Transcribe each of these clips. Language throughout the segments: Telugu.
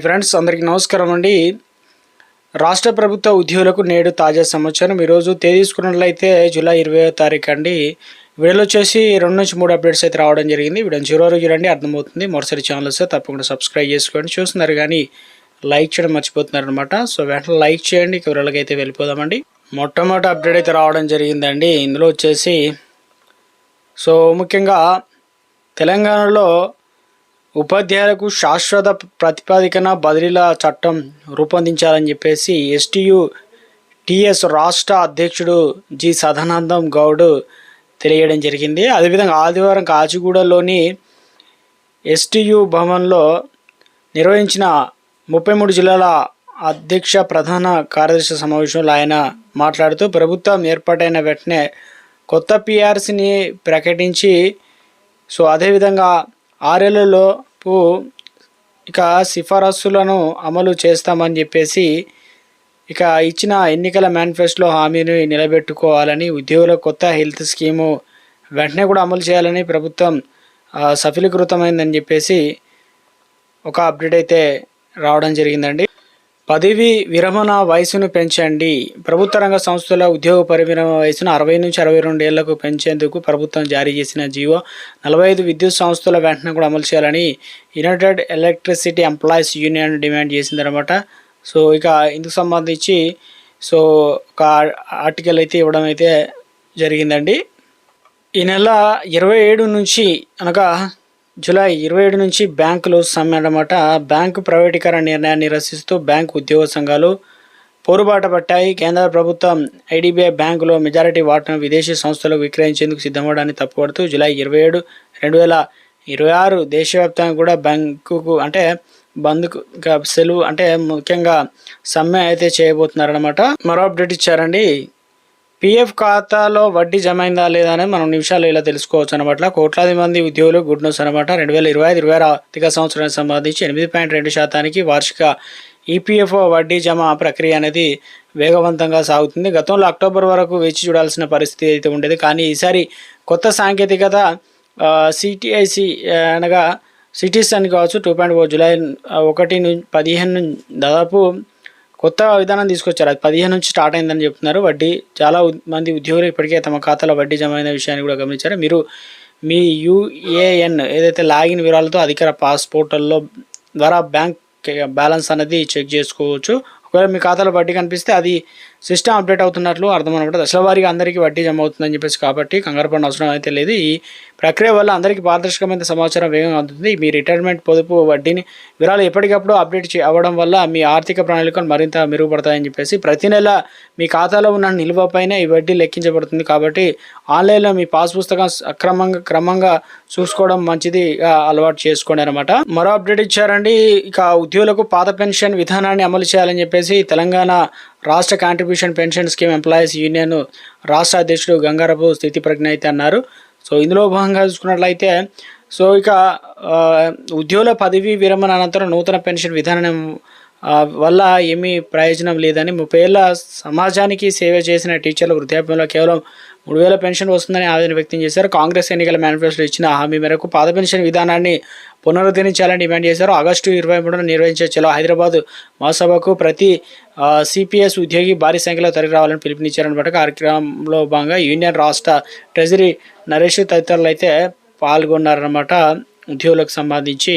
ఫ్రెండ్స్ అందరికీ నమస్కారం అండి. రాష్ట్ర ప్రభుత్వ ఉద్యోగులకు నేడు తాజా సమాచారం. ఈరోజు తేదీ తీసుకున్నట్లయితే జూలై 20వ తారీఖు అండి. వీడియోలో వచ్చేసి 2 నుంచి 3 అప్డేట్స్ అయితే రావడం జరిగింది. వీడియోని చివరి వరకు చూడండి, అర్థమవుతుంది. మొదటిసారి ఛానల్ వస్తే తప్పకుండా సబ్స్క్రైబ్ చేసుకోండి. చూస్తున్నారు కానీ లైక్ చేయడం మర్చిపోతున్నారు అనమాట. సో వెంటనే లైక్ చేయండి. వివరాలకి అయితే వెళ్ళిపోదామండి. మొట్టమొదటి అప్డేట్ అయితే రావడం జరిగిందండి. ఇందులో వచ్చేసి ముఖ్యంగా తెలంగాణలో ఉపాధ్యాయులకు శాశ్వత ప్రతిపాదికన బదిలీల చట్టం రూపొందించాలని చెప్పేసి టీఎస్ రాష్ట్ర అధ్యక్షుడు జి సదానందం గౌడ్ తెలియడం జరిగింది. అదేవిధంగా ఆదివారం కాచిగూడలోని ఎస్టీయు భవన్లో నిర్వహించిన 33 జిల్లాల అధ్యక్ష ప్రధాన కార్యదర్శి సమావేశంలో ఆయన మాట్లాడుతూ ప్రభుత్వం ఏర్పాటైన వెంటనే కొత్త పిఆర్సీని ప్రకటించి అదేవిధంగా 6 ఏళ్లలోపు ఇక సిఫారసులను అమలు చేస్తామని చెప్పేసి ఇక ఇచ్చిన ఎన్నికల మేనిఫెస్టోలో హామీని నిలబెట్టుకోవాలని, ఉద్యోగుల కొత్త హెల్త్ స్కీము వెంటనే కూడా అమలు చేయాలని ప్రభుత్వం సఫలీకృతమైందని చెప్పేసి ఒక అప్డేట్ అయితే రావడం జరిగిందండి. పదవీ విరమణ వయసును పెంచండి. ప్రభుత్వ రంగ సంస్థల ఉద్యోగ పరివిరమణ వయసును 60 నుంచి 62 ఏళ్లకు పెంచేందుకు ప్రభుత్వం జారీ చేసిన జీవో 45 విద్యుత్ సంస్థల వెంటనే కూడా అమలు చేయాలని United electricity employees union demand చేసిందనమాట. ఇక ఇందుకు సంబంధించి ఒక ఆర్టికల్ అయితే ఇవ్వడం అయితే జరిగిందండి. ఈ నెల 27 నుంచి అనగా జూలై 27 నుంచి బ్యాంకులు సమ్మె అన్నమాట. బ్యాంకు ప్రైవేటీకరణ నిర్ణయాన్ని నిరసిస్తూ బ్యాంకు ఉద్యోగ సంఘాలు పోరుబాట పట్టాయి. కేంద్ర ప్రభుత్వం ఐడిబిఐ బ్యాంకులో మెజారిటీ వాటాను విదేశీ సంస్థలకు విక్రయించేందుకు సిద్ధమవడాన్ని తప్పుపడుతూ జూలై 27, 2026 దేశవ్యాప్తంగా కూడా బ్యాంకుకు అంటే బంద్కు సెలవు అంటే ముఖ్యంగా సమ్మె అయితే చేయబోతున్నారనమాట. మరో అప్డేట్ ఇచ్చారండి. పిఎఫ్ ఖాతాలో వడ్డీ జమ అయిందా లేదా అనేది మనం నిమిషాలు ఇలా తెలుసుకోవచ్చు అనమాట. కోట్లాది మంది ఉద్యోగులు గుడ్ న్యూస్ అనమాట. 2025-26 ఆర్థిక సంవత్సరానికి సంబంధించి 8.2% వార్షిక ఈపీఎఫ్ఓ వడ్డీ జమ ప్రక్రియ అనేది వేగవంతంగా సాగుతుంది. గతంలో అక్టోబర్ వరకు వేచి చూడాల్సిన పరిస్థితి అయితే ఉండేది. కానీ ఈసారి కొత్త సాంకేతికత సిటిఐసి అనగా సిటీస్ అని కావచ్చు 2.4 జూలై 1 నుంచి 15 దాదాపు కొత్త విధానం తీసుకొచ్చారు. అది 15 నుంచి స్టార్ట్ అయిందని చెప్తున్నారు. వడ్డీ చాలా మంది ఉద్యోగులు ఇప్పటికే తమ ఖాతాలో వడ్డీ జమ అయిన విషయాన్ని కూడా గమనించారు. మీరు మీ యుఏఎన్ ఏదైతే లాగిన్ వివరాలతో అధికార పాస్ పోర్టల్లో ద్వారా బ్యాంక్ బ్యాలెన్స్ అనేది చెక్ చేసుకోవచ్చు. ఒకవేళ మీ ఖాతాలో వడ్డీ కనిపిస్తే అది సిస్టమ్ అప్డేట్ అవుతున్నట్లు అర్థం అనమాట. దశల వారీగా అందరికీ వడ్డీ జమ అవుతుందని చెప్పేసి కాబట్టి కంగారు పడిన అవసరం అయితే లేదు. ఈ ప్రక్రియ వల్ల అందరికీ పారదర్శకమైన సమాచారం వేగంగా అందుతుంది. మీ రిటైర్మెంట్ పొదుపు వడ్డీని వివరాలు ఎప్పటికప్పుడు అప్డేట్ అవ్వడం వల్ల మీ ఆర్థిక ప్రణాళికలు మరింత మెరుగుపడతాయని చెప్పేసి ప్రతి నెల మీ ఖాతాలో ఉన్న నిల్వపైన ఈ వడ్డీ లెక్కించబడుతుంది. కాబట్టి ఆన్లైన్లో మీ పాస్ పుస్తకం క్రమంగా చూసుకోవడం మంచిది అలవాటు చేసుకోండి అనమాట. మరో అప్డేట్ ఇచ్చారండి. ఇక ఉద్యోగులకు పాత పెన్షన్ విధానాన్ని అమలు చేయాలని చెప్పేసి తెలంగాణ రాష్ట్ర contribution pension scheme employees union రాష్ట్ర అధ్యక్షుడు గంగారపు స్థితి ప్రజ్ఞ అయితే అన్నారు. ఇందులో భాగంగా చూసుకున్నట్లయితే ఇక ఉద్యోగుల పదవీ విరమణ అనంతరం నూతన పెన్షన్ విధానం వల్ల ఏమీ ప్రయోజనం లేదని, 30 ఏళ్ల సమాజానికి సేవ చేసిన టీచర్ల వృద్ధాప్యంలో కేవలం 3,000 పెన్షన్ వస్తుందని ఆవేదన వ్యక్తం చేశారు. కాంగ్రెస్ ఎన్నికల మేనిఫెస్టోలో ఇచ్చిన హామీ మేరకు పాత పెన్షన్ విధానాన్ని పునరుద్ధరించాలని డిమాండ్ చేశారు. ఆగస్టు 23న నిర్వహించే చలో హైదరాబాద్ మహాసభకు ప్రతి సిపిఎస్ ఉద్యోగి భారీ సంఖ్యలో తరలి రావాలని పిలుపునిచ్చారనమాట. కార్యక్రమంలో భాగంగా యూనియన్ రాష్ట్ర ట్రెజరీ నరేష్ తదితరులు అయితే పాల్గొన్నారన్నమాట. ఉద్యోగులకు సంబంధించి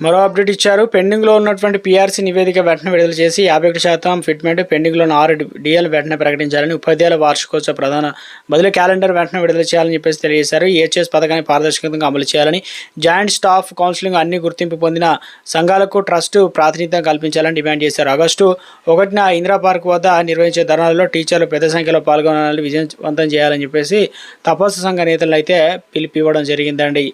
మరో అప్డేట్ ఇచ్చారు. పెండింగ్లో ఉన్నటువంటి పీఆర్సీ నివేదిక వెంటనే విడుదల చేసి 51% ఫిట్మెంట్, పెండింగ్లో ఉన్న 6 డిఎల్ వెంటనే ప్రకటించాలని, ఉపాధ్యాయుల వార్షికోత్సవ ప్రధాన బదిలీ క్యాలెండర్ వెంటనే విడుదల చేయాలని చెప్పేసి తెలియజేశారు. ఈహెచ్ఎస్ పథకాన్ని పారదర్శకంగా అమలు చేయాలని, జాయింట్ స్టాఫ్ కౌన్సిలింగ్ అన్ని గుర్తింపు పొందిన సంఘాలకు ట్రస్ట్ ప్రాతినిధ్యం కల్పించాలని డిమాండ్ చేశారు. ఆగస్టు 1న ఇందిరా పార్క్ వద్ద నిర్వహించే ధర్నాలలో టీచర్లు పెద్ద సంఖ్యలో పాల్గొనాలని విజయవంతం చేయాలని చెప్పేసి తపస్సు సంఘ నేతలు అయితే పిలుపు ఇవ్వడం జరిగిందండి.